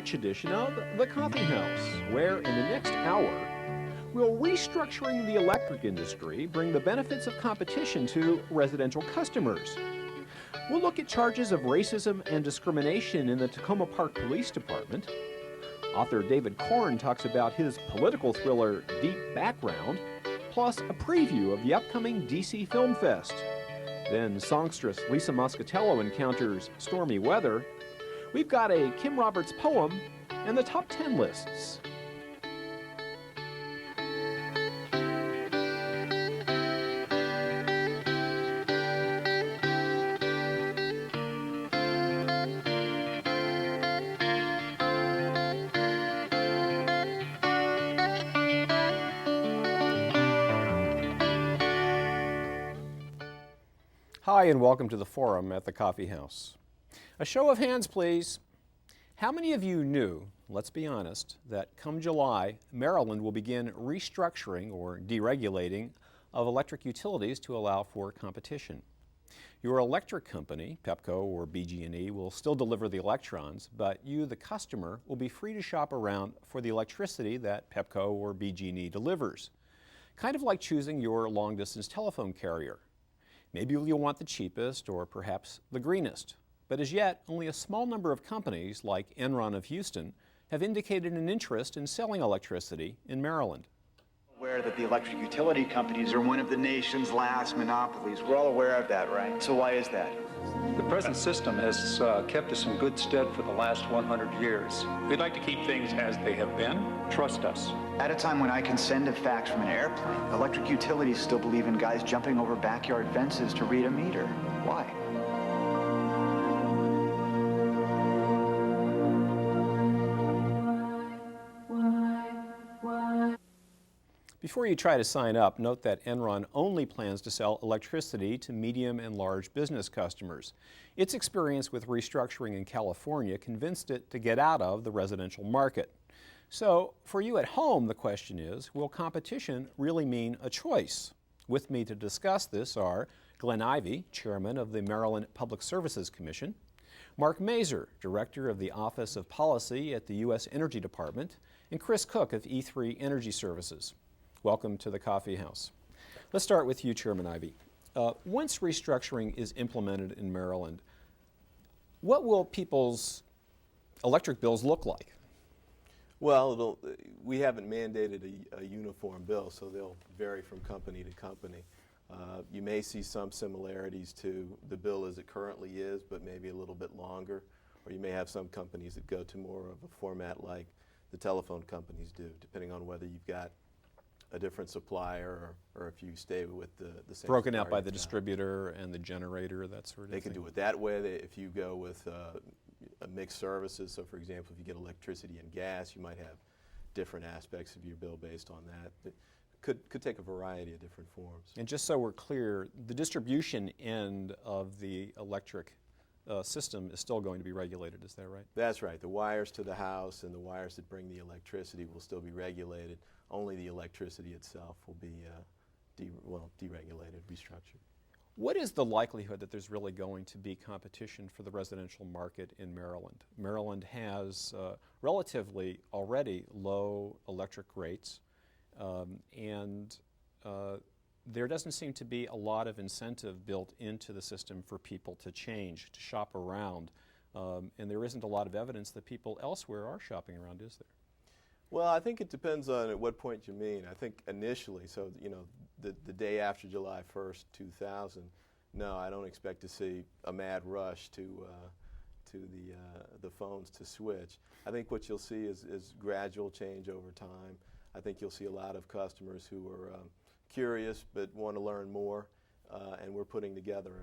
March edition of The Coffee House, where in the next hour, will restructuring the electric industry bring the benefits of competition to residential customers? We'll look at charges of racism and discrimination in the Takoma Park Police Department. Author David Korn talks about his political thriller Deep Background, plus a preview of the upcoming DC FilmFest. Then songstress Lisa Moscatiello encounters Stormy Weather. We've got a Kim Roberts poem and the top 10 lists. Hi, and welcome to the forum at the Coffee House. A show of hands, please. How many of you knew, let's be honest, that come July, Maryland will begin restructuring or deregulating of electric utilities to allow for competition? Your electric company, Pepco or BG&E, will still deliver the electrons, but you, the customer, will be free to shop around for the electricity that Pepco or BG&E delivers. Kind of like choosing your long-distance telephone carrier. Maybe you'll want the cheapest or perhaps the greenest. But as yet, only a small number of companies, like Enron of Houston, have indicated an interest in selling electricity in Maryland. Aware that the electric utility companies are one of the nation's last monopolies. We're all aware of that, right? So why is that? The present system has kept us in good stead for the last 100 years. We'd like to keep things as they have been. Trust us. At a time when I can send a fax from an airplane, electric utilities still believe in guys jumping over backyard fences to read a meter. Why? Before you try to sign up, note that Enron only plans to sell electricity to medium and large business customers. Its experience with restructuring in California convinced it to get out of the residential market. So, for you at home, the question is, will competition really mean a choice? With me to discuss this are Glenn Ivey, chairman of the Maryland Public Services Commission, Mark Mazur, director of the Office of Policy at the U.S. Energy Department, and Chris Cook of E3 Energy Services. Welcome to the Coffee House. Let's start with you, Chairman Ivey. Once restructuring is implemented in Maryland, what will people's electric bills look like? Well, we haven't mandated a uniform bill, so they'll vary from company to company. You may see some similarities to the bill as it currently is, but maybe a little bit longer. Or you may have some companies that go to more of a format like the telephone companies do, depending on whether you've got a different supplier or if you stay with the same. Broken out by the distributor and the generator, that sort of thing? They can do it that way. If you go with a mixed services, so for example, if you get electricity and gas, you might have different aspects of your bill based on that. It could take a variety of different forms. And just so we're clear, the distribution end of the electric system is still going to be regulated, is that right? That's right. The wires to the house and the wires that bring the electricity will still be regulated. Only the electricity itself will be deregulated, restructured. What is the likelihood that there's really going to be competition for the residential market in Maryland? Maryland has relatively already low electric rates, and there doesn't seem to be a lot of incentive built into the system for people to change, to shop around, and there isn't a lot of evidence that people elsewhere are shopping around, is there? Well, I think it depends on at what point you mean. I think initially, so the day after July 1st, 2000, no, I don't expect to see a mad rush to the phones to switch. I think what you'll see is gradual change over time. I think you'll see a lot of customers who are curious but want to learn more, and we're putting together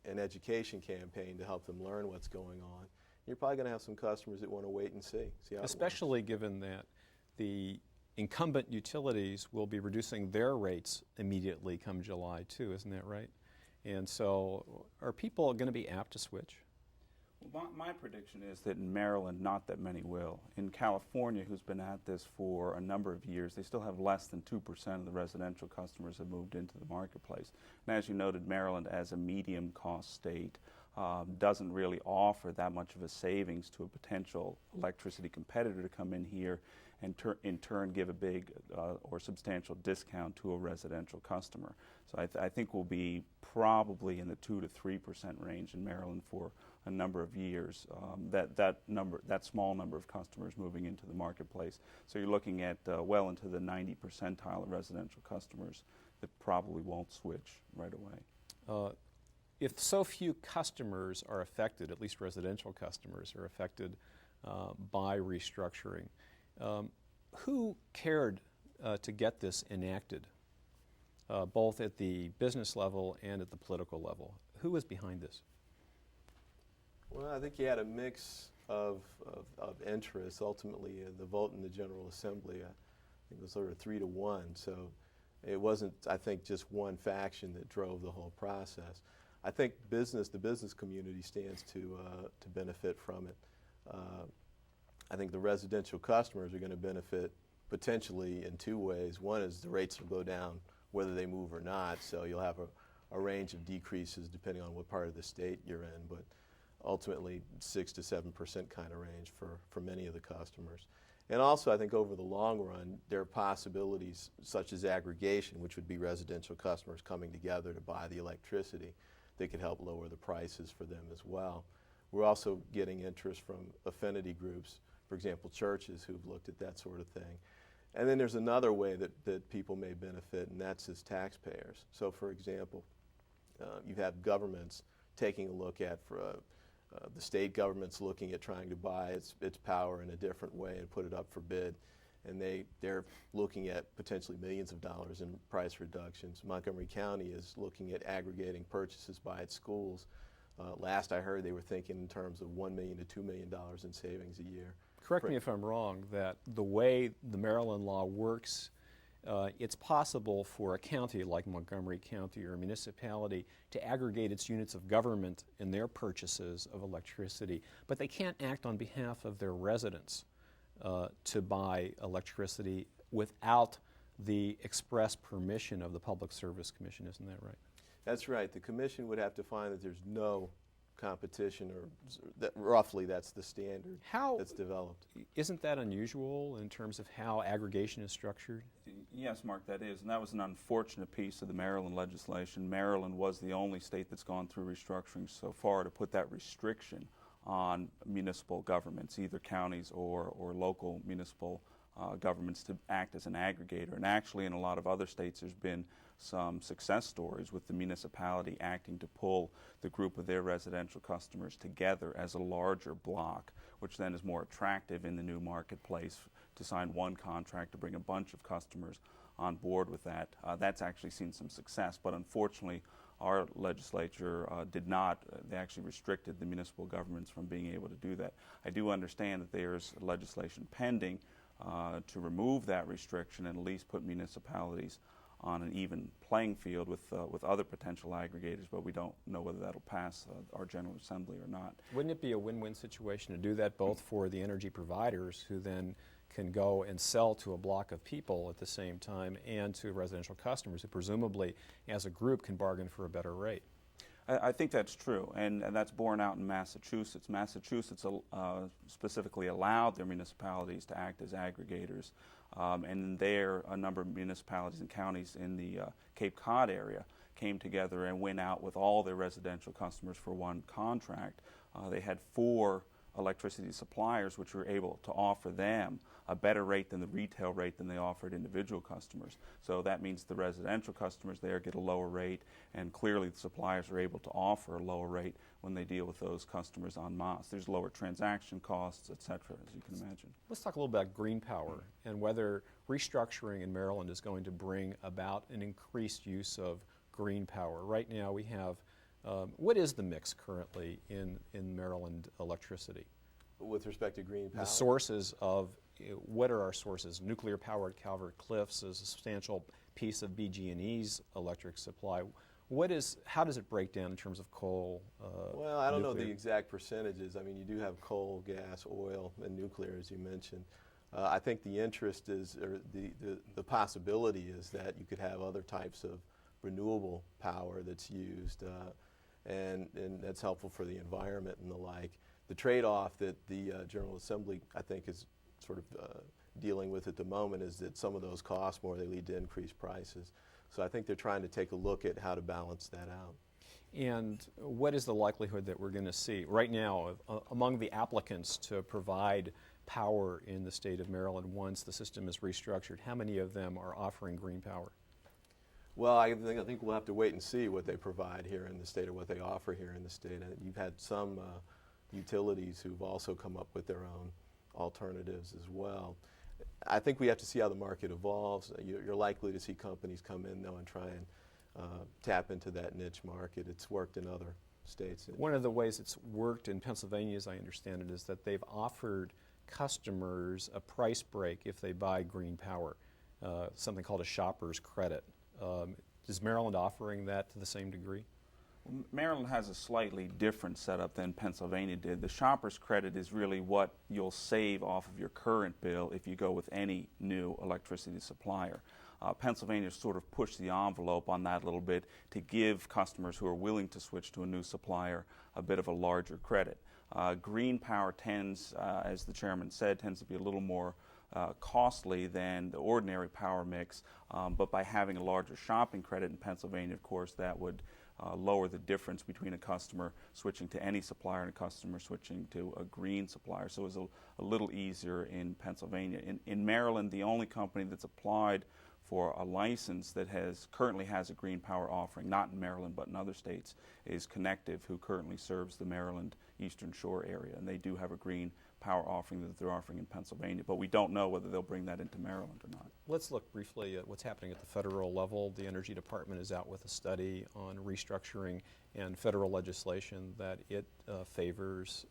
an education campaign to help them learn what's going on. You're probably going to have some customers that want to wait and see how especially given that the incumbent utilities will be reducing their rates immediately come July too, isn't that right? And so are people going to be apt to switch? Well, my prediction is that in Maryland, not that many will. In California, who's been at this for a number of years, they still have less than 2% of the residential customers have moved into the marketplace. And as you noted, Maryland, as a medium-cost state, doesn't really offer that much of a savings to a potential electricity competitor to come in here and in turn give a big or substantial discount to a residential customer. So I think we'll be probably in the 2 to 3% range in Maryland for a number of years. That small number of customers moving into the marketplace. So you're looking at well into the 90 percentile of residential customers that probably won't switch right away. If so few customers are affected, at least residential customers are affected by restructuring, who cared to get this enacted, both at the business level and at the political level? Who was behind this? Well, I think you had a mix of interests. Ultimately, the vote in the General Assembly, I think it was sort of 3 to 1. So it wasn't, I think, just one faction that drove the whole process. I think the business community stands to benefit from it. I think the residential customers are going to benefit potentially in 2 ways. One is the rates will go down whether they move or not, so you'll have a range of decreases depending on what part of the state you're in, but ultimately 6 to 7% kind of range for many of the customers. And also, I think over the long run, there are possibilities such as aggregation, which would be residential customers coming together to buy the electricity, that could help lower the prices for them as well. We're also getting interest from affinity groups, for example, churches who've looked at that sort of thing. And then there's another way that people may benefit, and that's as taxpayers. So, for example, you have governments taking a look at, the state government's looking at trying to buy its power in a different way and put it up for bid. And they're looking at potentially millions of dollars in price reductions. Montgomery County is looking at aggregating purchases by its schools. Last I heard, they were thinking in terms of $1 million to $2 million in savings a year. Correct me if I'm wrong, that the way the Maryland law works, it's possible for a county like Montgomery County or a municipality to aggregate its units of government in their purchases of electricity, but they can't act on behalf of their residents to buy electricity without the express permission of the Public Service Commission. Isn't that right? That's right. The commission would have to find that there's no competition, or that roughly that's the standard that's developed. Isn't that unusual in terms of how aggregation is structured? Yes, Mark, that is, and that was an unfortunate piece of the Maryland legislation. Maryland was the only state that's gone through restructuring so far to put that restriction on municipal governments, either counties or local municipal governments, to act as an aggregator. And actually in a lot of other states there's been some success stories with the municipality acting to pull the group of their residential customers together as a larger block, which then is more attractive in the new marketplace to sign one contract to bring a bunch of customers on board with that. That's actually seen some success, but unfortunately our legislature did not. They actually restricted the municipal governments from being able to do that. I do understand that there's legislation pending to remove that restriction and at least put municipalities on an even playing field with other potential aggregators, but we don't know whether that'll pass our General Assembly or not. Wouldn't it be a win-win situation to do that, both for the energy providers who then can go and sell to a block of people at the same time, and to residential customers who presumably as a group can bargain for a better rate? I think that's true, and that's borne out in Massachusetts. Massachusetts specifically allowed their municipalities to act as aggregators, and there a number of municipalities and counties in the Cape Cod area came together and went out with all their residential customers for one contract. They had 4 electricity suppliers which were able to offer them a better rate than the retail rate than they offered individual customers. So that means the residential customers there get a lower rate, and clearly the suppliers are able to offer a lower rate when they deal with those customers en masse. There's lower transaction costs, et cetera, as you can imagine. Let's talk a little about green power and whether restructuring in Maryland is going to bring about an increased use of green power. Right now we have, what is the mix currently in Maryland electricity? With respect to green power? The sources of, what are our sources? Nuclear power at Calvert Cliffs is a substantial piece of BG&E's electric supply. How does it break down in terms of coal? Well, I don't know the nuclear? exact percentages. I mean, you do have coal, gas, oil, and nuclear, as you mentioned. I think the interest is, or the possibility is that you could have other types of renewable power that's used, and that's helpful for the environment and the like. The trade-off that the General Assembly, I think, is sort of dealing with at the moment is that some of those cost more, they lead to increased prices. So I think they're trying to take a look at how to balance that out. And what is the likelihood that we're going to see right now among the applicants to provide power in the state of Maryland once the system is restructured? How many of them are offering green power? Well, I think we'll have to wait and see what they provide here in the state or what they offer here in the state. You've had some utilities who've also come up with their own alternatives as well. I think we have to see how the market evolves. You're likely to see companies come in, though, and try and tap into that niche market. It's worked in other states. One of the ways it's worked in Pennsylvania, as I understand it, is that they've offered customers a price break if they buy green power, something called a shopper's credit. Is Maryland offering that to the same degree? Maryland has a slightly different setup than Pennsylvania did. The shopper's credit is really what you'll save off of your current bill if you go with any new electricity supplier. Pennsylvania sort of pushed the envelope on that a little bit to give customers who are willing to switch to a new supplier a bit of a larger credit. Green power tends, as the chairman said, tends to be a little more costly than the ordinary power mix, but by having a larger shopping credit in Pennsylvania, of course, that would lower the difference between a customer switching to any supplier and a customer switching to a green supplier. So it was a little easier in Pennsylvania. In Maryland, the only company that's applied for a license that currently has a green power offering, not in Maryland but in other states, is Connective, who currently serves the Maryland Eastern Shore area. And they do have a green power offering that they're offering in Pennsylvania, but we don't know whether they'll bring that into Maryland or not. Let's look briefly at what's happening at the federal level. The Energy Department is out with a study on restructuring and federal legislation that it favors.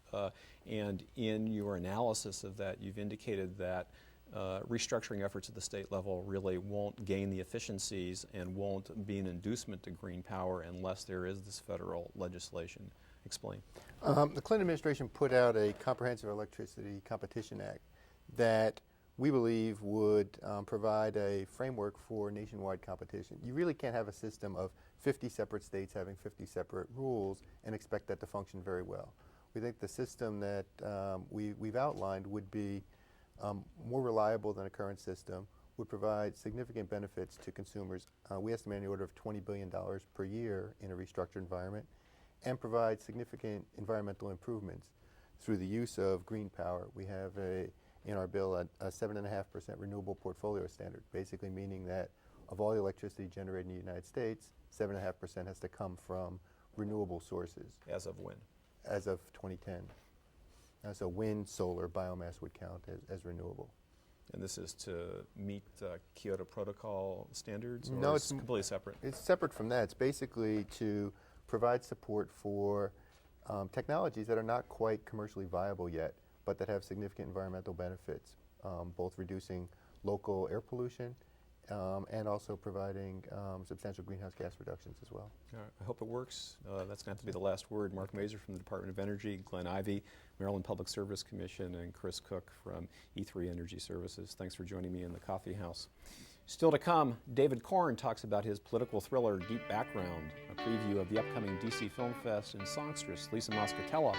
And in your analysis of that, you've indicated that restructuring efforts at the state level really won't gain the efficiencies and won't be an inducement to green power unless there is this federal legislation. Explain. The Clinton administration put out a comprehensive electricity competition act that we believe would provide a framework for nationwide competition. You really can't have a system of 50 separate states having 50 separate rules and expect that to function very well. We think the system that we've outlined would be more reliable than a current system, would provide significant benefits to consumers. We estimate in the order of $20 billion per year in a restructured environment, and provide significant environmental improvements through the use of green power. We have in our bill a 7.5% renewable portfolio standard, basically meaning that of all the electricity generated in the United States, 7.5% has to come from renewable sources. As of when? As of 2010. So wind, solar, biomass would count as renewable. And this is to meet Kyoto Protocol standards? Or No, it's completely separate. It's separate from that. It's basically to provide support for technologies that are not quite commercially viable yet, but that have significant environmental benefits, both reducing local air pollution and also providing substantial greenhouse gas reductions as well. I hope it works. That's going to have to be the last word. Mark Mazur from the Department of Energy, Glenn Ivey, Maryland Public Service Commission, and Chris Cook from E3 Energy Services. Thanks for joining me in the coffee house. Still to come, David Korn talks about his political thriller Deep Background, a preview of the upcoming DC FilmFest, and songstress Lisa Moscatiello.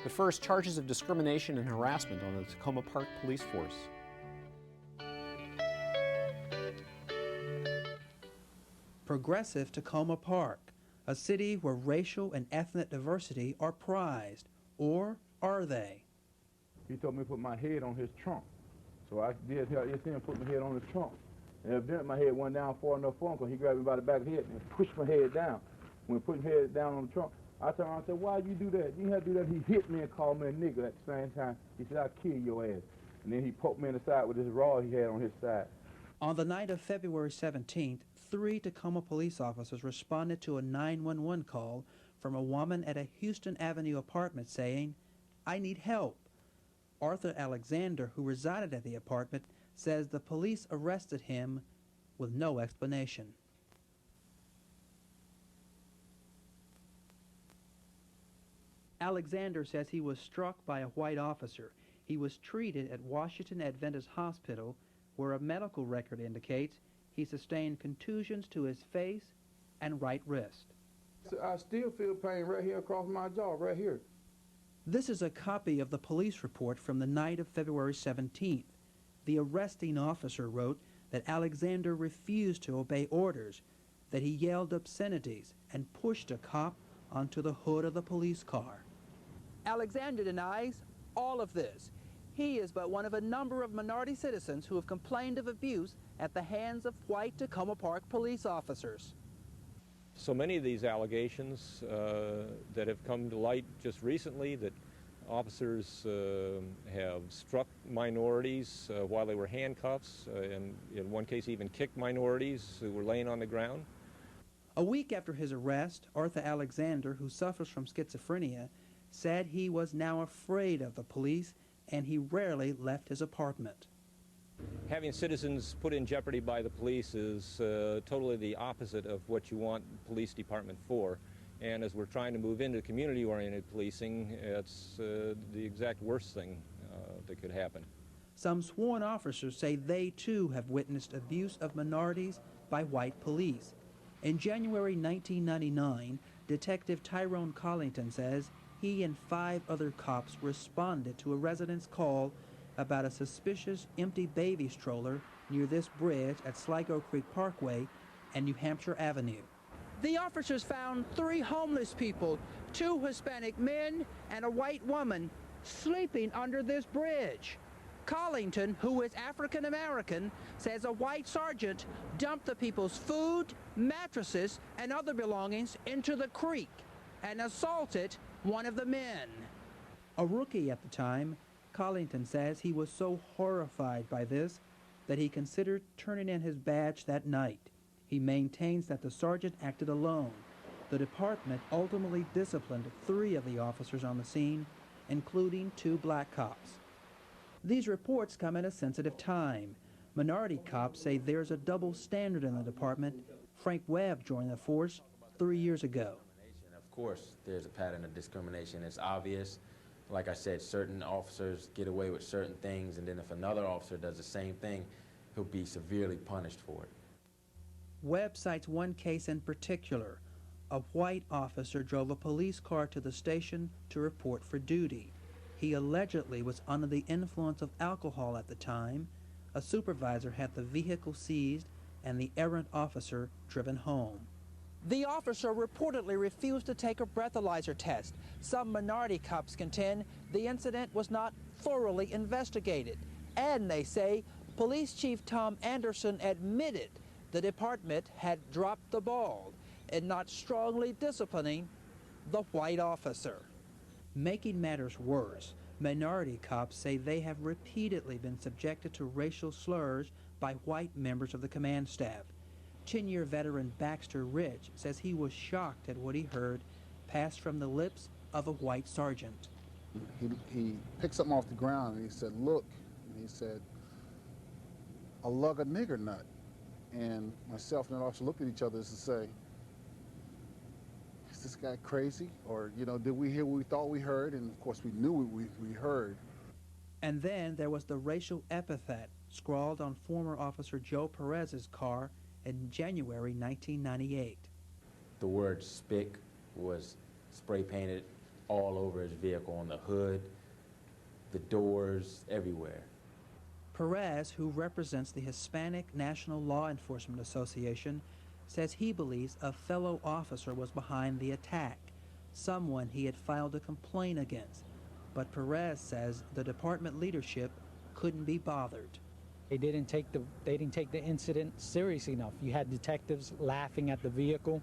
But first, charges of discrimination and harassment on the Takoma Park Police Force. Progressive Takoma Park, a city where racial and ethnic diversity are prized, or are they? He told me to put my head on his trunk. So I did him put my head on his trunk. And evidently my head went down far enough for him because he grabbed me by the back of the head and pushed my head down. When putting my head down on the trunk, I turned around and said, "Why'd you do that?" You had to do that. He hit me and called me a nigger at the same time. He said, "I'll kill your ass." And then he poked me in the side with his rod he had on his side. On the night of February 17th, 3 Takoma police officers responded to a 911 call from a woman at a Houston Avenue apartment saying, "I need help." Arthur Alexander, who resided at the apartment, says the police arrested him with no explanation. Alexander says he was struck by a white officer. He was treated at Washington Adventist Hospital, where a medical record indicates he sustained contusions to his face and right wrist. I still feel pain right here across my jaw, right here. This is a copy of the police report from the night of February 17th. The arresting officer wrote that Alexander refused to obey orders, that he yelled obscenities and pushed a cop onto the hood of the police car. Alexander denies all of this. He is but one of a number of minority citizens who have complained of abuse at the hands of white Takoma Park police officers. So many of these allegations that have come to light just recently, that officers have struck minorities while they were handcuffs, and in one case even kicked minorities who were laying on the ground. A week after his arrest, Arthur Alexander, who suffers from schizophrenia, said he was now afraid of the police and he rarely left his apartment. Having citizens put in jeopardy by the police is totally the opposite of what you want the police department for. And as we're trying to move into community-oriented policing, it's the exact worst thing that could happen. Some sworn officers say they too have witnessed abuse of minorities by white police. In January 1999, Detective Tyrone Collington says he and 5 other cops responded to a resident's call about a suspicious empty baby stroller near this bridge at Sligo Creek Parkway and New Hampshire Avenue. The officers found 3 homeless people, 2 Hispanic men and a white woman, sleeping under this bridge. Collington, who is African American, says a white sergeant dumped the people's food, mattresses, and other belongings into the creek and assaulted one of the men. A rookie at the time, Collington says he was so horrified by this that he considered turning in his badge that night. He maintains that the sergeant acted alone. The department ultimately disciplined 3 of the officers on the scene, including 2 black cops. These reports come at a sensitive time. Minority cops say there's a double standard in the department. Frank Webb joined the force 3 years ago. Of course, there's a pattern of discrimination. It's obvious. Like I said, certain officers get away with certain things, and then if another officer does the same thing, he'll be severely punished for it. Webb cites one case in particular. A white officer drove a police car to the station to report for duty. He allegedly was under the influence of alcohol at the time. A supervisor had the vehicle seized and the errant officer driven home. The officer reportedly refused to take a breathalyzer test. Some minority cops contend the incident was not thoroughly investigated. And they say Police Chief Tom Anderson admitted the department had dropped the ball in not strongly disciplining the white officer. Making matters worse, minority cops say they have repeatedly been subjected to racial slurs by white members of the command staff. 10-year veteran Baxter Rich says he was shocked at what he heard passed from the lips of a white sergeant. He picked something off the ground and he said, "Look," and he said, "A lug a nigger nut." And myself and the officer looked at each other to say, is this guy crazy? Or, you know, did we hear what we thought we heard? And of course we knew what we heard. And then there was the racial epithet scrawled on former officer Joe Perez's car in January 1998. The word "spick" was spray painted all over his vehicle, on the hood, the doors, everywhere. Perez, who represents the Hispanic National Law Enforcement Association, says he believes a fellow officer was behind the attack, someone he had filed a complaint against. But Perez says the department leadership couldn't be bothered. They didn't take the incident serious enough. You had detectives laughing at the vehicle,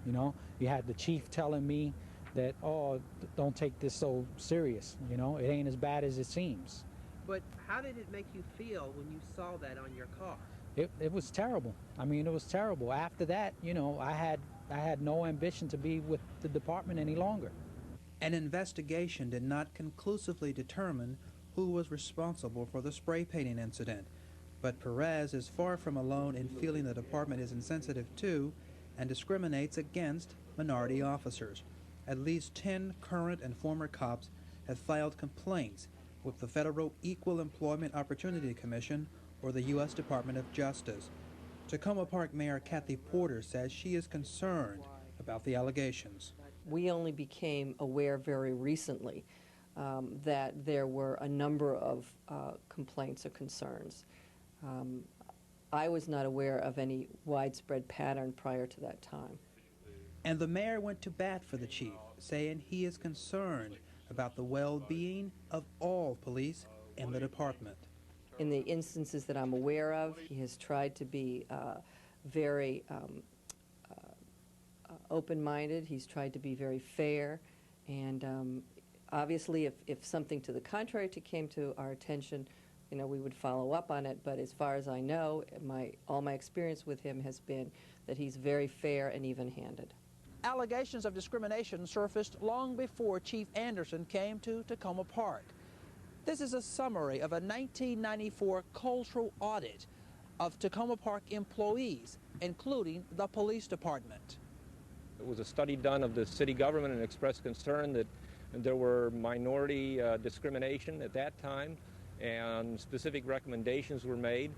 you know. You had the chief telling me that, "Oh, don't take this so serious, you know. It ain't as bad as it seems." But how did it make you feel when you saw that on your car? It was terrible. I mean, it was terrible. After that, you know, I had no ambition to be with the department any longer. An investigation did not conclusively determine who was responsible for the spray painting incident. But Perez is far from alone in feeling the department is insensitive to and discriminates against minority officers. At least 10 current and former cops have filed complaints with the Federal Equal Employment Opportunity Commission, or the U.S. Department of Justice. Takoma Park Mayor Kathy Porter says she is concerned about the allegations. We only became aware very recently that there were a number of complaints or concerns. I was not aware of any widespread pattern prior to that time. And the mayor went to bat for the chief, saying he is concerned about the well-being of all police in the department. In the instances that I'm aware of, he has tried to be very open-minded. He's tried to be very fair, and obviously if something to the contrary came to our attention, you know, we would follow up on it. But as far as I know, all my experience with him has been that he's very fair and even-handed. Allegations of discrimination surfaced long before Chief Anderson came to Takoma Park. This is a summary of a 1994 cultural audit of Takoma Park employees, including the police department. It was a study done of the city government and expressed concern that there were minority discrimination at that time, and specific recommendations were made.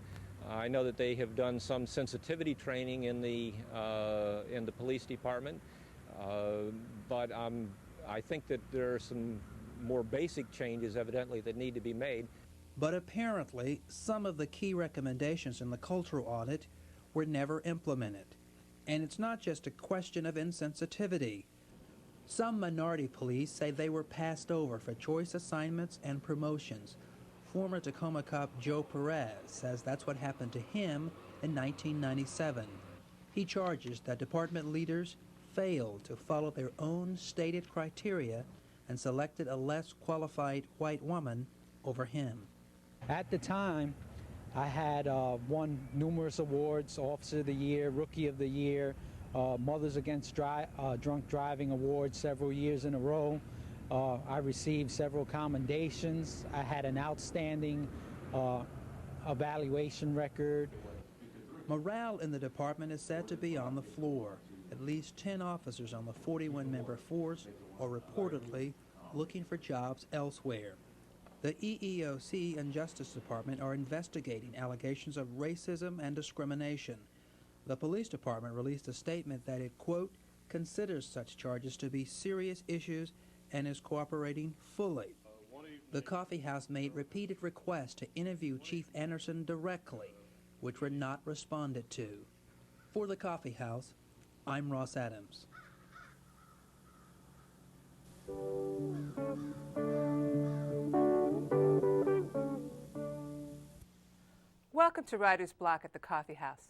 I know that they have done some sensitivity training in the police department, but I think that there are some more basic changes evidently that need to be made. But apparently, some of the key recommendations in the cultural audit were never implemented. And it's not just a question of insensitivity. Some minority police say they were passed over for choice assignments and promotions. Former Takoma cop Joe Perez says that's what happened to him in 1997. He charges that department leaders failed to follow their own stated criteria and selected a less qualified white woman over him. At the time, I had won numerous awards: Officer of the Year, Rookie of the Year, Mothers Against Drunk Driving Awards several years in a row. I received several commendations. I had an outstanding evaluation record. Morale in the department is said to be on the floor. At least 10 officers on the 41-member force are reportedly looking for jobs elsewhere. The EEOC and Justice Department are investigating allegations of racism and discrimination. The police department released a statement that it, quote, considers such charges to be serious issues and is cooperating fully. The coffee house made repeated requests to interview Chief Anderson directly, which were not responded to. For the coffee house, I'm Ross Adams. Welcome to Writer's Block at the Coffee House.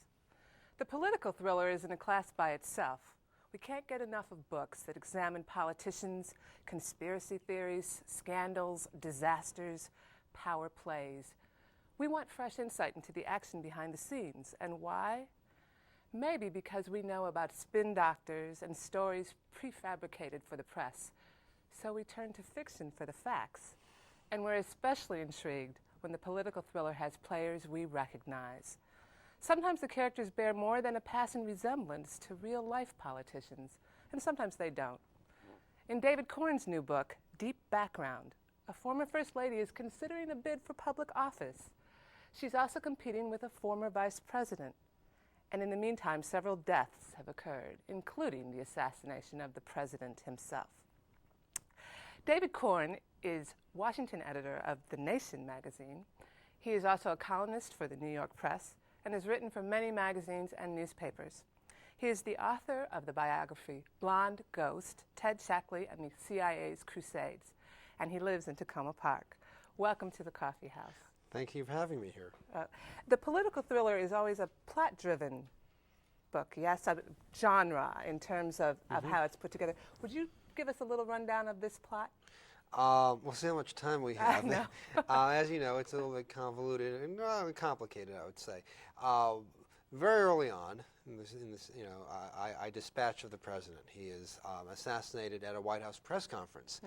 The political thriller is in a class by itself. We can't get enough of books that examine politicians, conspiracy theories, scandals, disasters, power plays. We want fresh insight into the action behind the scenes. And why? Maybe because we know about spin doctors and stories prefabricated for the press. So we turn to fiction for the facts. And we're especially intrigued when the political thriller has players we recognize. Sometimes the characters bear more than a passing resemblance to real-life politicians, and sometimes they don't. In David Corn's new book, Deep Background, a former First Lady is considering a bid for public office. She's also competing with a former vice president. And in the meantime, several deaths have occurred, including the assassination of the president himself. David Corn is Washington editor of The Nation magazine. He is also a columnist for the New York Press and has written for many magazines and newspapers. He is the author of the biography Blonde Ghost, Ted Shackley and the CIA's Crusades, and he lives in Takoma Park. Welcome to the Coffee House. Thank you for having me here. The political thriller is always a plot-driven book, yes, a genre in terms of how it's put together. Would you give us a little rundown of this plot? We'll see how much time we have. As you know, it's a little bit convoluted and complicated, I would say. Very early on, I dispatch of the president. He is assassinated at a White House press conference.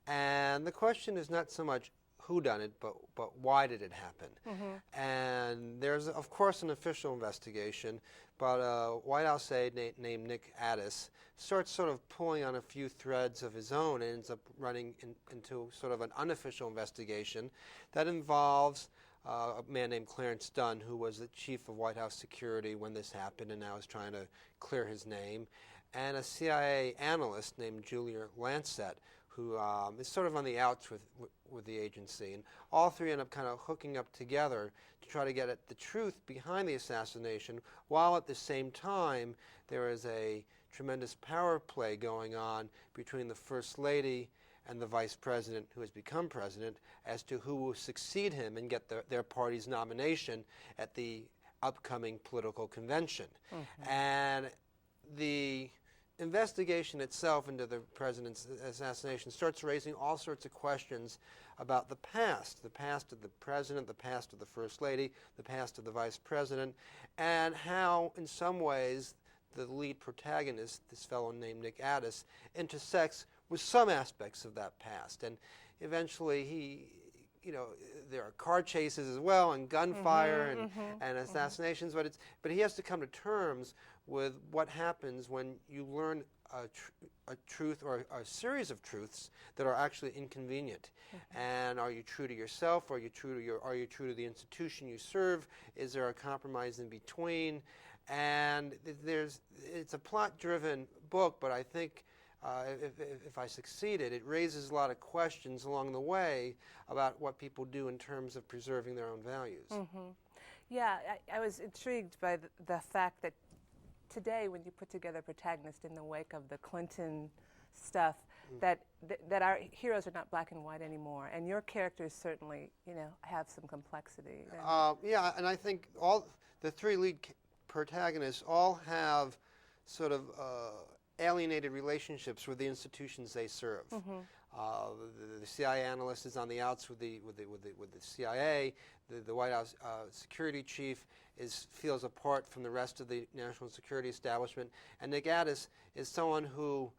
And the question is not so much whodunit, but why did it happen? And there's, of course, an official investigation, but a White House aide named Nick Addis starts sort of pulling on a few threads of his own and ends up running into sort of an unofficial investigation that involves a man named Clarence Dunn, who was the chief of White House security when this happened and now is trying to clear his name, and a CIA analyst named Julia Lancet, who is sort of on the outs with the agency. And all three end up kind of hooking up together to try to get at the truth behind the assassination, while at the same time there is a tremendous power play going on between the First Lady and the Vice President, who has become President, as to who will succeed him and get their party's nomination at the upcoming political convention. And the investigation itself into the president's assassination starts raising all sorts of questions about the past of the president, the past of the First Lady, the past of the Vice President, and how, in some ways, the lead protagonist, this fellow named Nick Addis, intersects with some aspects of that past. And eventually there are car chases as well, and gunfire and assassinations, but he has to come to terms with what happens when you learn a truth or a series of truths that are actually inconvenient. And are you true to yourself? Are you true to the institution you serve? Is there a compromise in between? And it's a plot-driven book, but I think if I succeeded, it raises a lot of questions along the way about what people do in terms of preserving their own values. Yeah, I was intrigued by the fact that today, when you put together a protagonist in the wake of the Clinton stuff, that our heroes are not black and white anymore, and your characters certainly, have some complexity. Yeah, and I think all the three lead protagonists all have sort of alienated relationships with the institutions they serve. The CIA analyst is on the outs with the CIA. The White House security chief feels apart from the rest of the national security establishment. And Nick Addis is someone who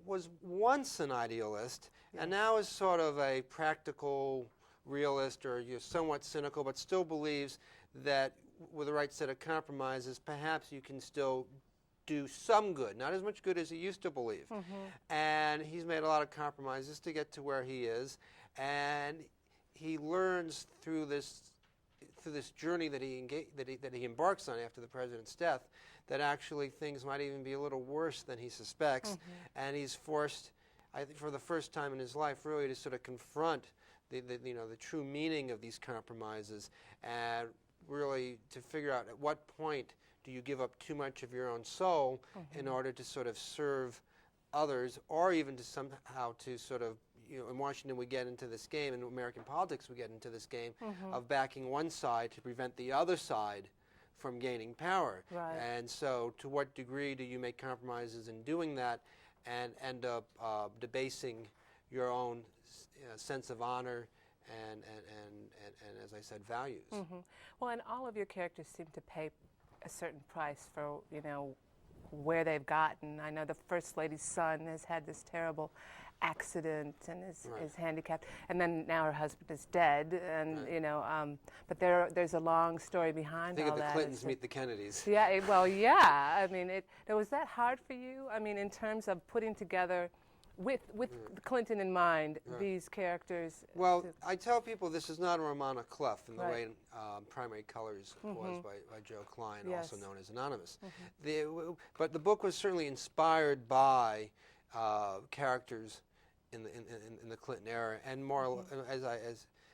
was once an idealist and now is sort of a practical realist, or somewhat cynical, but still believes that with the right set of compromises, perhaps you can still do some good, not as much good as he used to believe. And he's made a lot of compromises to get to where he is, and he learns through this journey that he embarks on after the president's death, that actually things might even be a little worse than he suspects, and he's forced, I think, for the first time in his life, really to sort of confront the true meaning of these compromises, and really to figure out at what point do you give up too much of your own soul in order to sort of serve others, or even to somehow to sort of, in Washington we get into this game, in American politics we get into this game of backing one side to prevent the other side from gaining power. And so to what degree do you make compromises in doing that and end up debasing your own sense of honor and as I said, values? Well, and all of your characters seem to pay a certain price for, where they've gotten. I know the First Lady's son has had this terrible accident and is handicapped, and then now her husband is dead, and but there's a long story behind all that. Think of the Clintons meet the Kennedys. Yeah, well, yeah. I mean, was that hard for you? I mean, in terms of putting together, with Clinton in mind, these characters? Well, I tell people this is not a roman à clef in the way Primary Colors was by Joe Klein, also known as Anonymous. But the book was certainly inspired by characters in the Clinton era, and more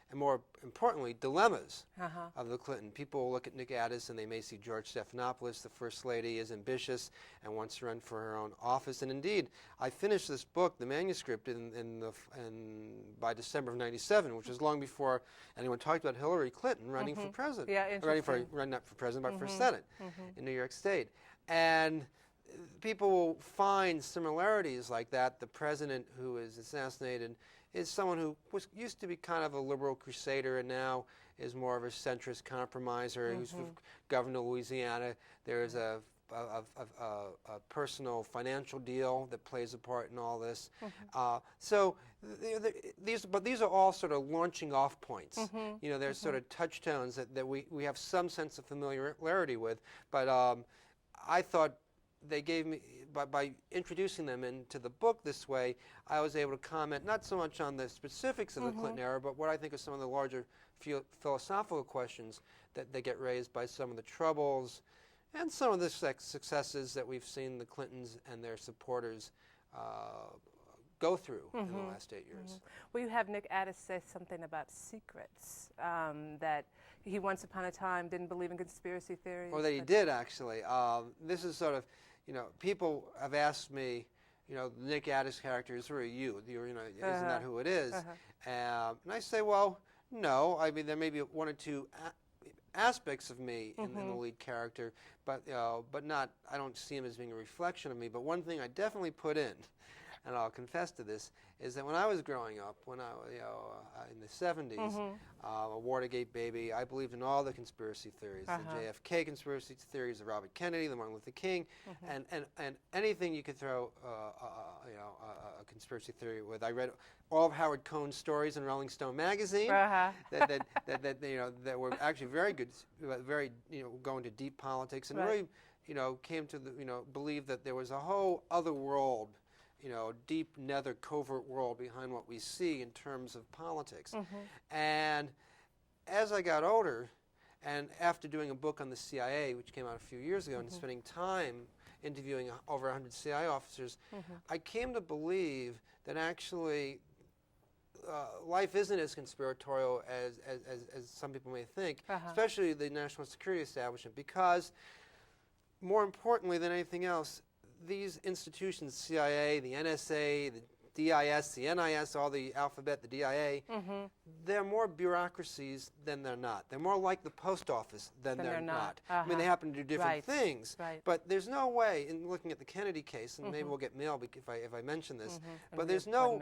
and more importantly, dilemmas of the Clinton. People look at Nick Addis and they may see George Stephanopoulos, the First Lady, is ambitious and wants to run for her own office. And indeed, I finished this book, the manuscript, by December of '97, which was long before anyone talked about Hillary Clinton running for president. Running not for president, but for Senate in New York State. And people will find similarities like that. The president who is assassinated is someone who used to be kind of a liberal crusader and now is more of a centrist compromiser who's governor of Louisiana. There's a a personal financial deal that plays a part in all this. Mm-hmm. So these are all sort of launching off points. Mm-hmm. You know, there's sort of touchstones that we have some sense of familiarity with. But I thought they gave me, by introducing them into the book this way, I was able to comment not so much on the specifics of the Clinton era, but what I think are some of the larger philosophical questions that get raised by some of the troubles and some of the successes that we've seen the Clintons and their supporters go through in the last 8 years. Well, you have Nick Addis say something about secrets, that he once upon a time didn't believe in conspiracy theories. Or that he did, actually. This is sort of, you know, people have asked me, you know, the Nick Addis character is really you. You know, isn't that who it is? And I say, well, no. I mean, there may be one or two aspects of me in the lead character, but not. I don't see him as being a reflection of me. But one thing I definitely put in, and I'll confess to this, is that when I was growing up, when I was in the 70s, a Watergate baby, I believed in all the conspiracy theories, the JFK conspiracy theories, the Robert Kennedy, the Martin Luther King, and anything you could throw a conspiracy theory with. I read all of Howard Cohn's stories in Rolling Stone magazine that were actually very good, very going to deep politics, and really came to believe that there was a whole other world, deep nether covert world behind what we see in terms of politics. And as I got older, and after doing a book on the CIA, which came out a few years ago, and spending time interviewing over 100 CIA officers, I came to believe that actually life isn't as conspiratorial as some people may think, especially the national security establishment, because more importantly than anything else, these institutions, CIA, the NSA, the DIS, the NIS, all the alphabet, the DIA, they're more bureaucracies than they're not. They're more like the post office than they're not. I mean, they happen to do different things, but there's no way, in looking at the Kennedy case, and maybe we'll get mail if I mention this, but there's no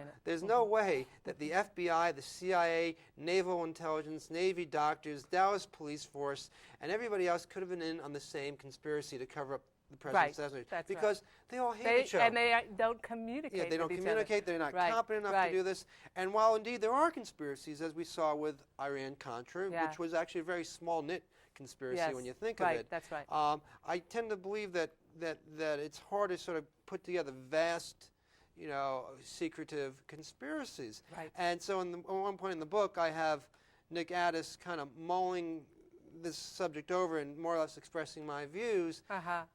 way that the FBI, the CIA, Naval Intelligence, Navy doctors, Dallas Police Force, and everybody else could have been in on the same conspiracy to cover up the president's assassination, because they all hate each other. And they don't communicate. Yeah, they don't with each communicate. other. They're not competent enough to do this. And while indeed there are conspiracies, as we saw with Iran-Contra, which was actually a very small-knit conspiracy when you think of it. That's right. I tend to believe that it's hard to sort of put together vast, secretive conspiracies. And so at one point in the book, I have Nick Addis kind of mulling this subject over and more or less expressing my views,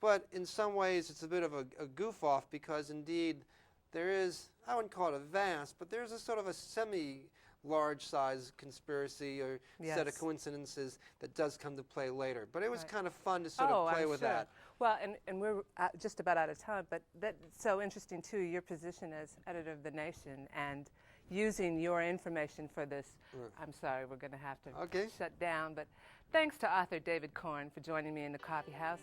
but in some ways it's a bit of a goof-off, because indeed there is, I wouldn't call it a vast, but there's a sort of a semi-large size conspiracy or set of coincidences that does come to play later. But it was kind of fun to sort of play with that. Well, and we're just about out of time, but that's so interesting too, your position as editor of The Nation and using your information for this. I'm sorry, we're going to have to shut down, but thanks to author David Korn for joining me in the coffee house.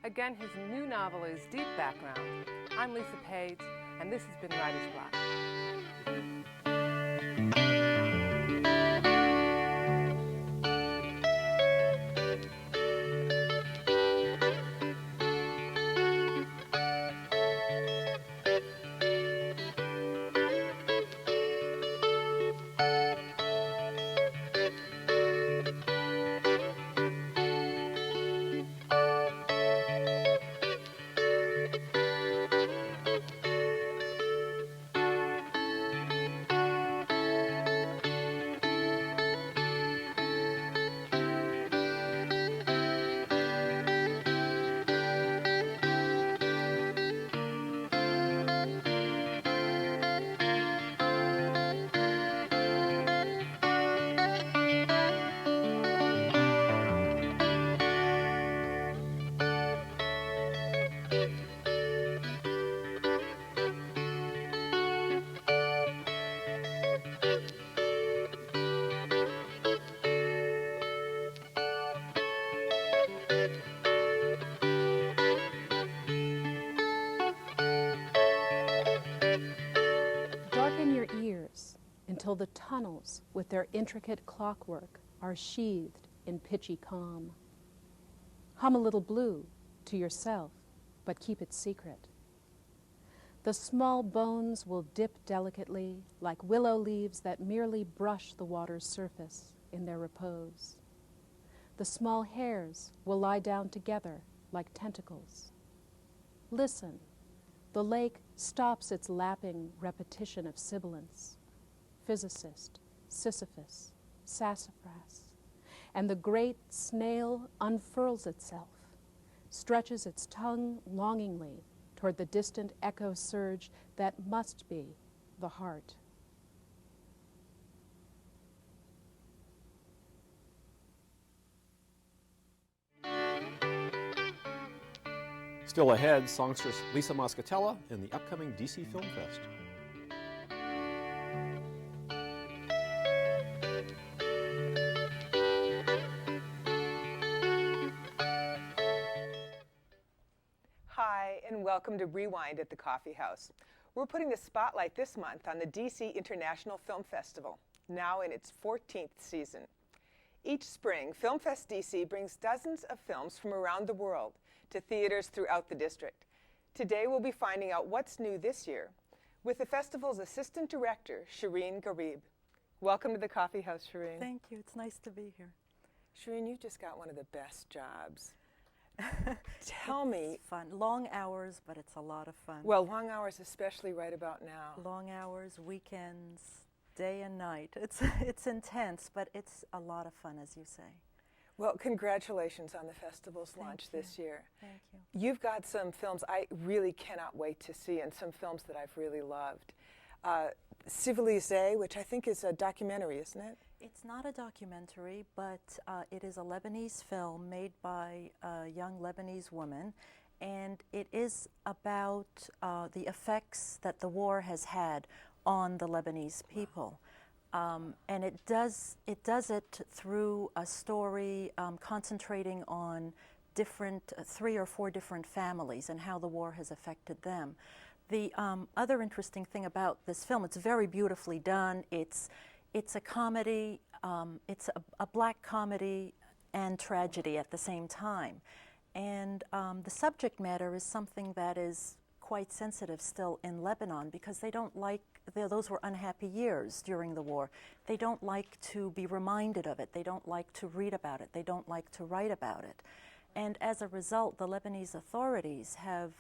Again, his new novel is Deep Background. I'm Lisa Page, and this has been Writer's Block. Until the tunnels with their intricate clockwork are sheathed in pitchy calm. Hum a little blue to yourself but keep it secret. The small bones will dip delicately like willow leaves that merely brush the water's surface in their repose. The small hairs will lie down together like tentacles. Listen, the lake stops its lapping repetition of sibilants. Physicist, Sisyphus, sassafras, and the great snail unfurls itself, stretches its tongue longingly toward the distant echo surge that must be the heart. Still ahead, songstress Lisa Moscatiello in the upcoming DC FilmFest. Hi, and welcome to Rewind at the Coffee House. We're putting the spotlight this month on the DC International Film Festival, now in its 14th season. Each spring, FilmFest DC brings dozens of films from around the world to theaters throughout the district. Today we'll be finding out what's new this year with the festival's assistant director, Shirin Ghareeb. Welcome to the Coffee House, Shirin. Thank you. It's nice to be here. Shirin, you just got one of the best jobs. Tell me. It's fun. Long hours, but it's a lot of fun. Well, long hours especially right about now. Long hours, weekends, day and night. It's intense, but it's a lot of fun, as you say. Well, congratulations on the festival's launch this year. Thank you. You've got some films I really cannot wait to see, and some films that I've really loved. Civilisé, which I think is a documentary, isn't it? It's not a documentary, but it is a Lebanese film made by a young Lebanese woman, and it is about the effects that the war has had on the Lebanese people. And it does it through a story concentrating on different, 3 or 4 different families and how the war has affected them. The other interesting thing about this film, it's very beautifully done. It's a comedy, it's a black comedy and tragedy at the same time. And the subject matter is something that is quite sensitive still in Lebanon because they don't like, those were unhappy years during the war. They don't like to be reminded of it. They don't like to read about it. They don't like to write about it. And as a result, the Lebanese authorities have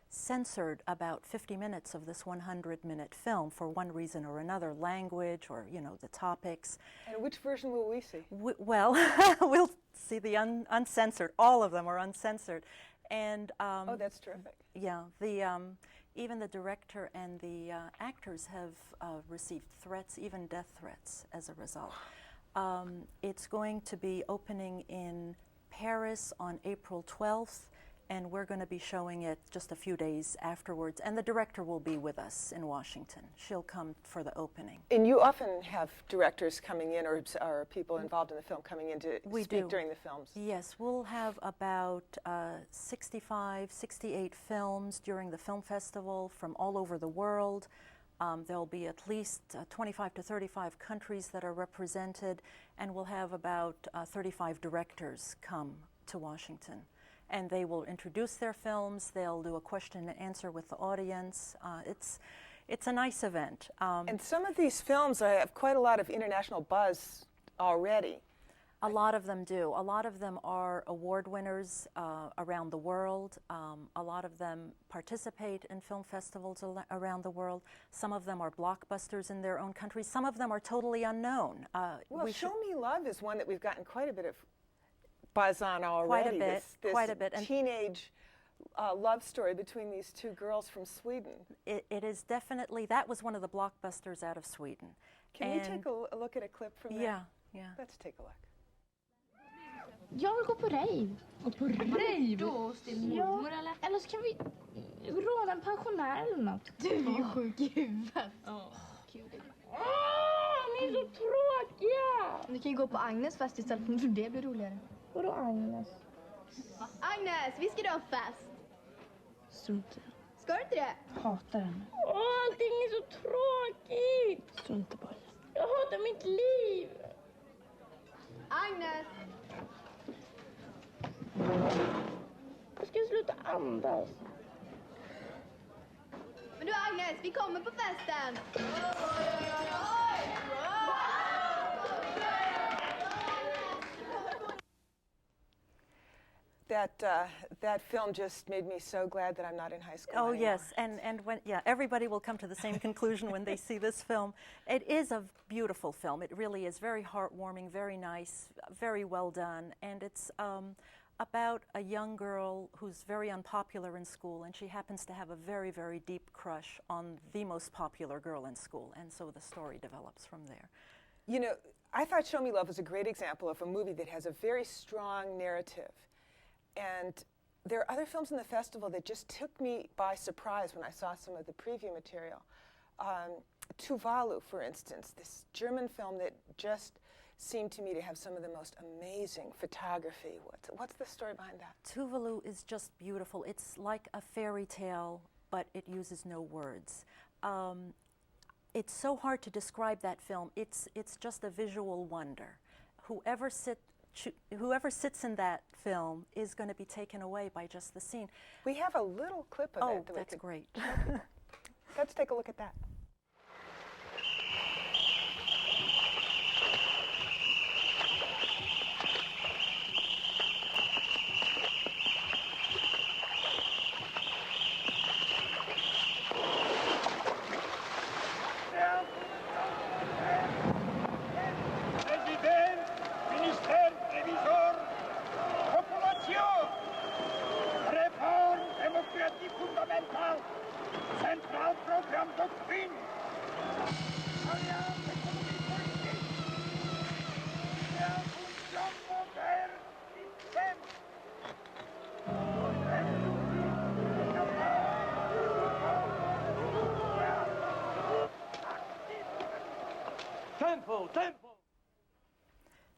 censored about 50 minutes of this 100-minute film for one reason or another, language or, you know, the topics. And which version will we see? Well, we'll see the uncensored. All of them are uncensored. And oh, that's terrific. Yeah, even the director and the actors have received threats, even death threats, as a result. It's going to be opening in Paris on April 12th, and we're going to be showing it just a few days afterwards. And the director will be with us in Washington. She'll come for the opening. And you often have directors coming in or people involved in the film coming in to speak during the films. Yes, we'll have about 65, 68 films during the film festival from all over the world. There'll be at least 25 to 35 countries that are represented, and we'll have about 35 directors come to Washington. And they will introduce their films. They'll do a question and answer with the audience. It's a nice event. And some of these films have quite a lot of international buzz already. A lot of them do. A lot of them are award winners around the world. A lot of them participate in film festivals around the world. Some of them are blockbusters in their own countries. Some of them are totally unknown. Well, Show Me Love is one that we've gotten quite a bit of buzz on already. Quite a bit, quite a bit. And teenage love story between these 2 girls from Sweden. It is definitely, that was one of the blockbusters out of Sweden. Can we take a look at a clip from that? Yeah. Let's take a look. Jag vill gå på rave. Och på rave? Då hos din mormor eller? Eller så kan vi råda en pensionär eller något. Du är ju sjuk i huvudet. Ni är så tråkiga! Du kan ju gå på Agnes fest istället, för det blir roligare. Vadå Agnes? Agnes, vi ska då ha fest. Strunta. Ska du inte det? Hatar henne. Allting är så tråkigt. Strunta bara. Jag hatar mitt liv. Agnes! ska sluta andas. Men du Agnes, vi kommer på festen! That film just made me so glad that I'm not in high school Oh, anymore. yes, and when, yeah, everybody will come to the same conclusion when they see this film. It is a beautiful film. It really is very heartwarming, very nice, very well done, and it's about a young girl who's very unpopular in school, and she happens to have a very, very deep crush on the most popular girl in school, and so the story develops from there. You know, I thought Show Me Love was a great example of a movie that has a very strong narrative. And there are other films in the festival that just took me by surprise when I saw some of the preview material. Tuvalu, for instance, this German film that just seemed to me to have some of the most amazing photography. What's the story behind that? Tuvalu is just beautiful. It's like a fairy tale, but it uses no words. It's so hard to describe that film. It's just a visual wonder. Whoever sits in that film is going to be taken away by just the scene. We have a little clip of it. Oh, that's great. Let's take a look at that.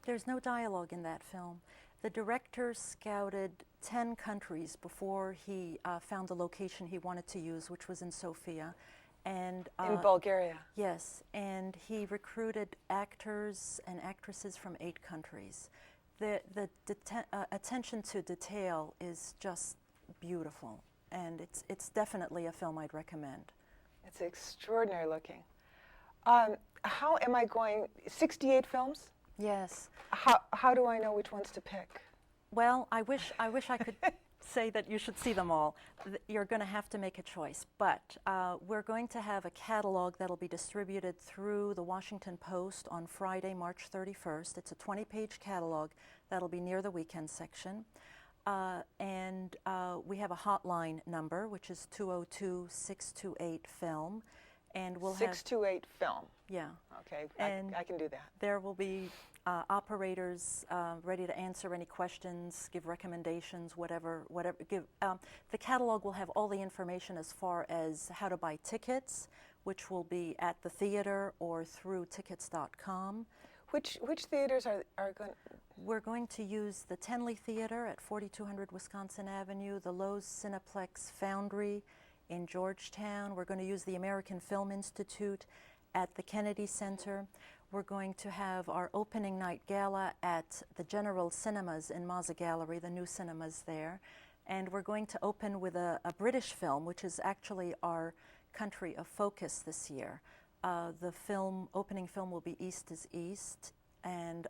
There's no dialogue in that film. The director scouted 10 countries before he found the location he wanted to use, which was in Sofia. And, in Bulgaria? Yes, and he recruited actors and actresses from 8 countries. The attention to detail is just beautiful, and it's definitely a film I'd recommend. It's extraordinary looking. How am I going, 68 films? Yes. How do I know which ones to pick? Well, I wish I could say that you should see them all. You're going to have to make a choice, but we're going to have a catalog that'll be distributed through the Washington Post on Friday, March 31st. It's a 20-page catalog that'll be near the weekend section. And we have a hotline number, which is 202-628-FILM. And we'll 628-FILM. Yeah. Okay, and I can do that. There will be operators ready to answer any questions, give recommendations, whatever. The catalog will have all the information as far as how to buy tickets, which will be at the theater or through tickets.com. Which theaters are going? We're going to use the Tenley Theater at 4200 Wisconsin Avenue, the Lowe's Cineplex Foundry in Georgetown. We're going to use the American Film Institute at the Kennedy Center. We're going to have our opening night gala at the General Cinemas in Mazur Gallery, the new cinemas there. And we're going to open with a British film, which is actually our country of focus this year. The opening film will be East is East, and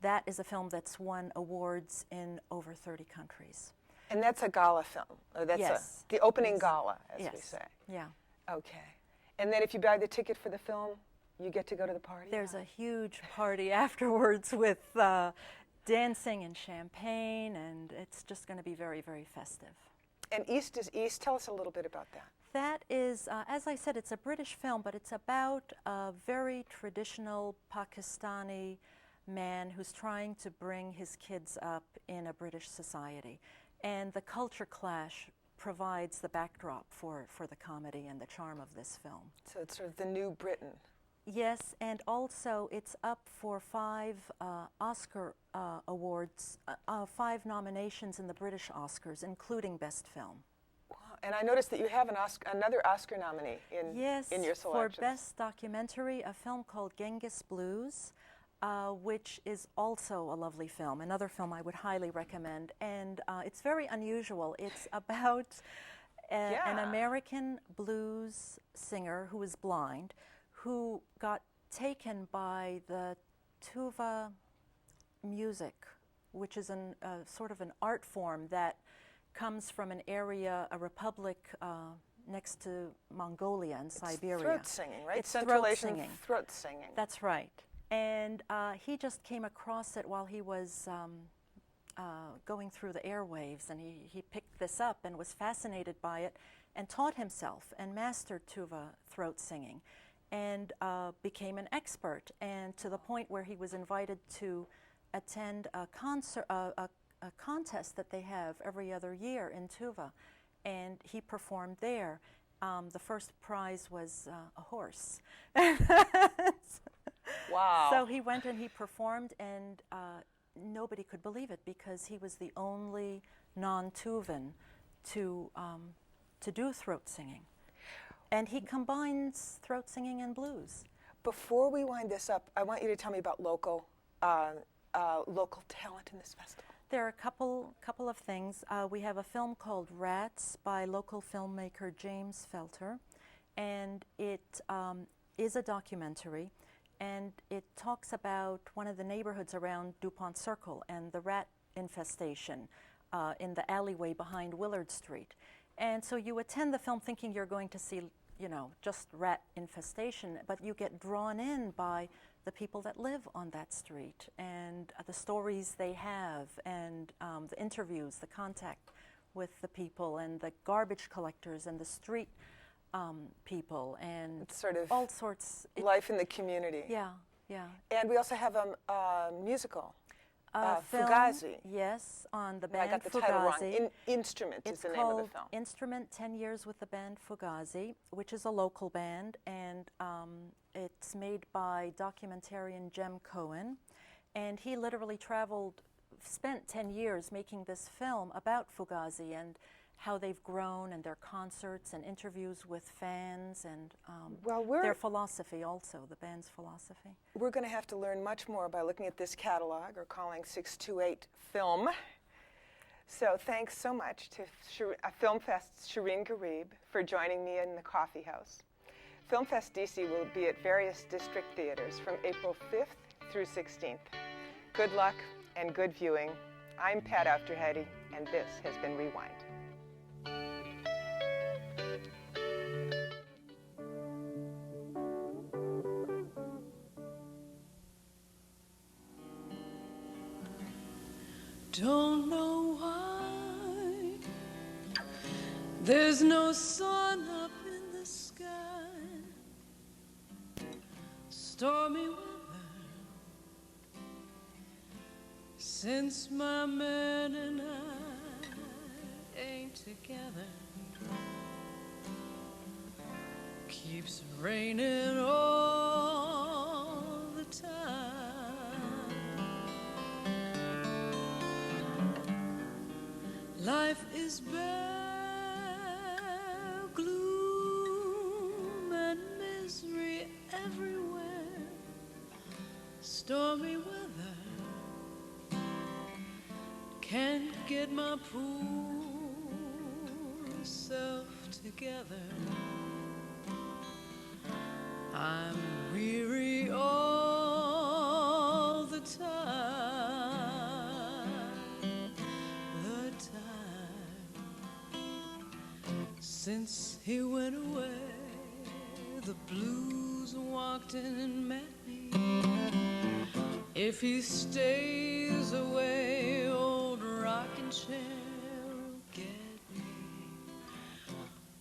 that is a film that's won awards in over 30 countries. And that's a gala film? Or that's yes. The opening gala, as we say? Yeah. Okay. And then if you buy the ticket for the film, you get to go to the party? There's a huge party afterwards with dancing and champagne, and it's just going to be very, very festive. And East is East. Tell us a little bit about that. That is, as I said, it's a British film, but it's about a very traditional Pakistani man who's trying to bring his kids up in a British society. And the culture clash provides the backdrop for the comedy and the charm of this film. So it's sort of the new Britain. Yes, and also it's up for 5 Oscar awards, 5 nominations in the British Oscars, including Best Film. Wow. And I noticed that you have another Oscar nominee in your selection. For Best Documentary, a film called Genghis Blues. which is also a lovely film, another film I would highly recommend. And it's very unusual. It's about an American blues singer who is blind, who got taken by the tuba music, which is sort of an art form that comes from an area, a republic next to Mongolia and Siberia. It's throat singing, right? It's Central throat Asian singing. throat singing. That's right. And he just came across it while he was going through the airwaves, and he picked this up and was fascinated by it and taught himself and mastered tuba throat singing and became an expert, and to the point where he was invited to attend a concert, a contest that they have every other year in tuba, and he performed there. The first prize was a horse. Wow. So he went and he performed, and nobody could believe it because he was the only non-Tuvan to do throat singing. And he combines throat singing and blues. Before we wind this up, I want you to tell me about local talent in this festival. There are a couple of things. We have a film called Rats by local filmmaker James Felter, and it is a documentary, and it talks about one of the neighborhoods around DuPont Circle and the rat infestation in the alleyway behind Willard Street. And so you attend the film thinking you're going to see, you know, just rat infestation, but you get drawn in by the people that live on that street and the stories they have, and the interviews, the contact with the people, and the garbage collectors and the street people, and it's sort of all sorts. Life in the community. Yeah, yeah. And we also have a musical, film, Fugazi. Yes, on the No, I band got the title wrong. Fugazi. Instrument is It's the name of called the film. Instrument 10 Years with the band Fugazi, which is a local band, and it's made by documentarian Jem Cohen, and he literally spent 10 years making this film about Fugazi and how they've grown, and their concerts and interviews with fans, and their philosophy also, the band's philosophy. We're going to have to learn much more by looking at this catalog or calling 628 Film. So thanks so much to FilmFest's Shirin Ghareeb for joining me in the coffee house. FilmFest DC will be at various district theaters from April 5th through 16th. Good luck and good viewing. I'm Pat Aufderheide, and this has been Rewind. Don't know why there's no sun up in the sky. Stormy weather since my man and I ain't together. Keeps raining all the time. Life is bare, gloom and misery everywhere. Stormy weather, can't get my poor self together. I'm weary all the time. Since he went away, the blues walked in and met me. If he stays away, old rocking chair will get me.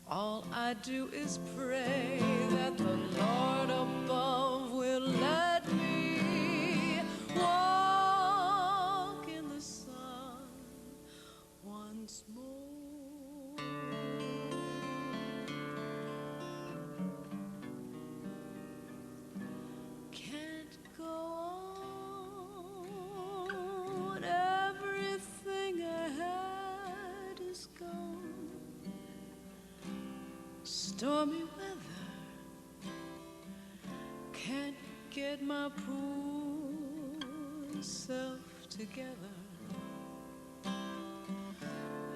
All I do is pray that the Lord above will let me walk in the sun once more. Stormy weather, can't get my poor oneself together.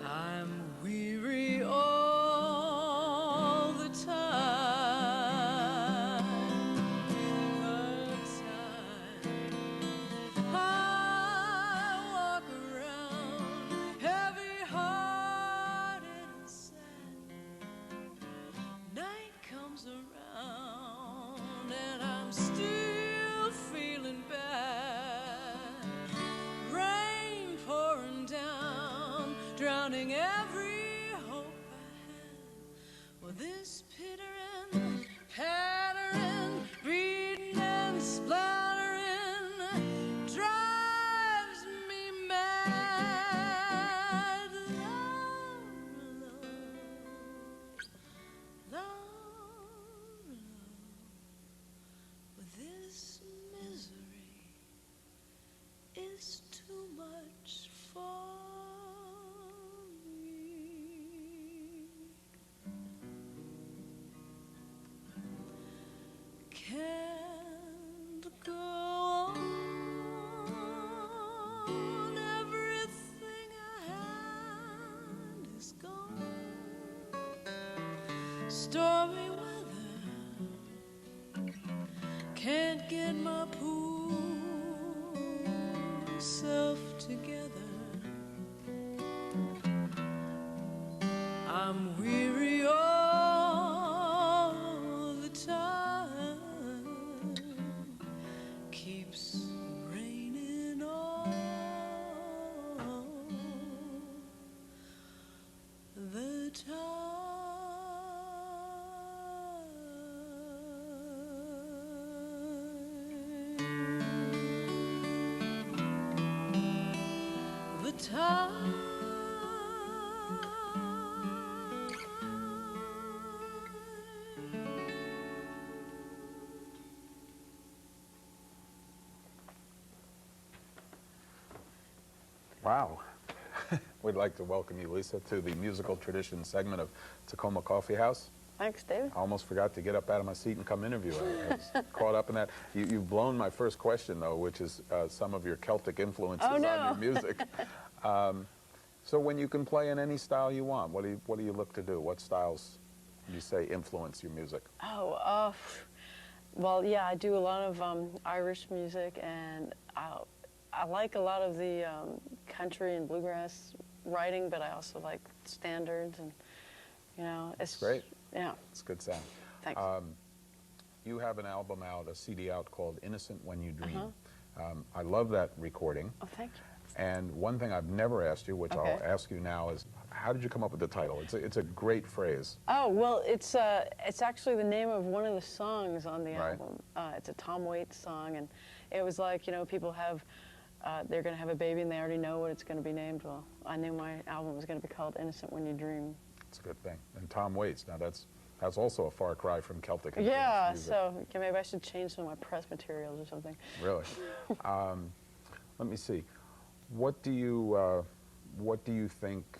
I'm weary all the time. I walk around heavy-hearted and sad. Night comes around and I'm still feeling bad. Rain pouring down, drowning every hope I had. Well, this pittering, pattering, beating and splattering drives me mad. Love, but this misery is too much for me. Can't go on. Everything I had is gone. Stormy weather, can't get my poor self together. I'm weary all the time. Keeps raining all the time. The time. Wow. We'd like to welcome you, Lisa, to the musical tradition segment of Takoma Coffee House. Thanks, David. I almost forgot to get up out of my seat and come interview. I was caught up in that. You've blown my first question, though, which is some of your Celtic influences on your music. So when you can play in any style you want, what do you look to do? What styles you say influence your music? Oh, well, yeah, I do a lot of Irish music, and I like a lot of the country and bluegrass writing, but I also like standards, and you know, it's great. Yeah, it's good sound. Thanks. You have an album out, a CD out called "Innocent When You Dream." I love that recording. Oh, thank you. And one thing I've never asked you, which I'll ask you now, is how did you come up with the title? It's a great phrase. Oh, well, it's actually the name of one of the songs on the album. It's a Tom Waits song, and it was like, you know, people have, they're going to have a baby and they already know what it's going to be named. Well, I knew my album was going to be called "Innocent When You Dream." It's a good thing. And Tom Waits, now that's also a far cry from Celtic. Yeah, so maybe I should change some of my press materials or something. Really? Let me see. What do you think,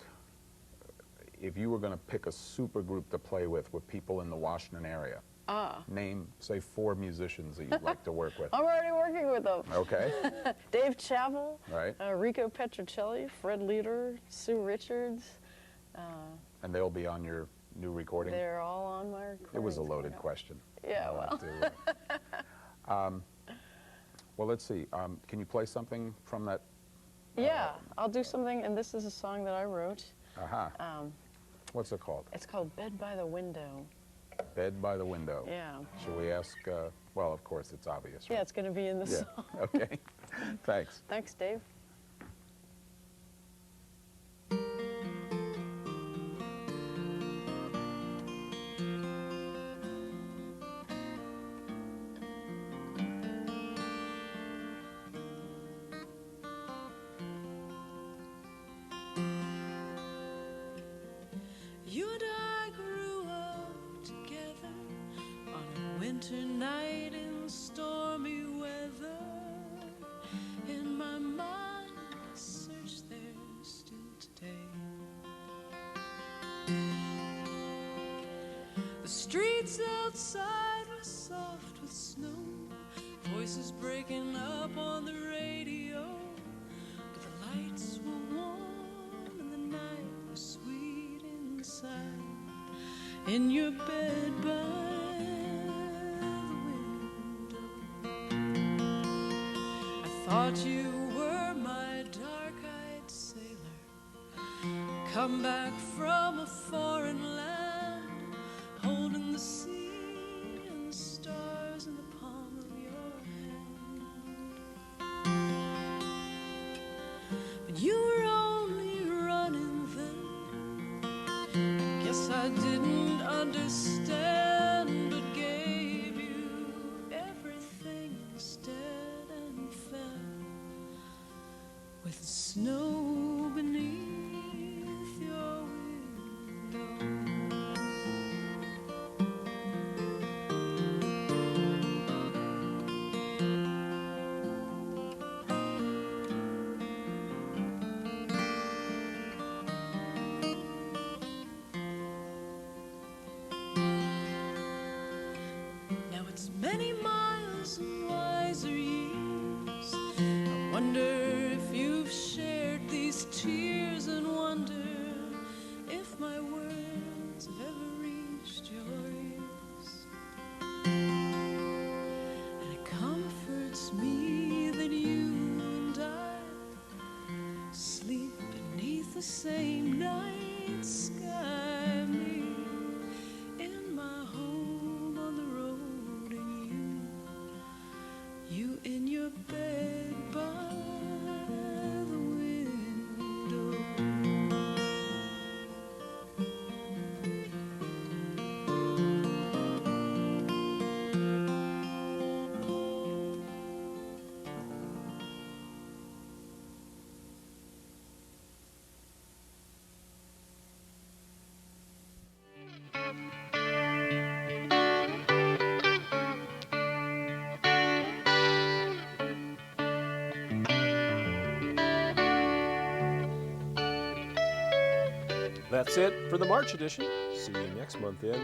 if you were going to pick a super group to play with people in the Washington area? Name, say, 4 musicians that you'd like to work with. I'm already working with them. Okay. Dave Chappell, right. Rico Petrocelli, Fred Leader, Sue Richards. And they'll be on your new recording? They're all on my recording. It was a loaded question. Yeah, well. Well, let's see. Can you play something from that? Yeah, I'll do something, and this is a song that I wrote. What's it called? It's called "Bed by the Window." Bed by the Window. Yeah. Should we ask, well, of course, it's obvious, right? Yeah, it's going to be in the song. Okay. Thanks. Thanks, Dave. You and I grew up together on a winter night in stormy weather. In my mind, I search there still today. The streets outside were soft with snow, voices breaking up on the radio. side in your bed by the window. I thought you were my dark-eyed sailor, come back from a foreign land, holding the sea and the stars in the palm of your hand. But you were only running then. I guess I didn't understand, but gave you everything instead and fell with the snow beneath your window. Now it's many miles and wiser years. I wonder if you've shared these tears, and wonder if my words have ever reached your ears. And it comforts me that you and I sleep beneath the same night sky, me in my home on the road, and you in your bed by the window. That's it for the March edition. See you next month in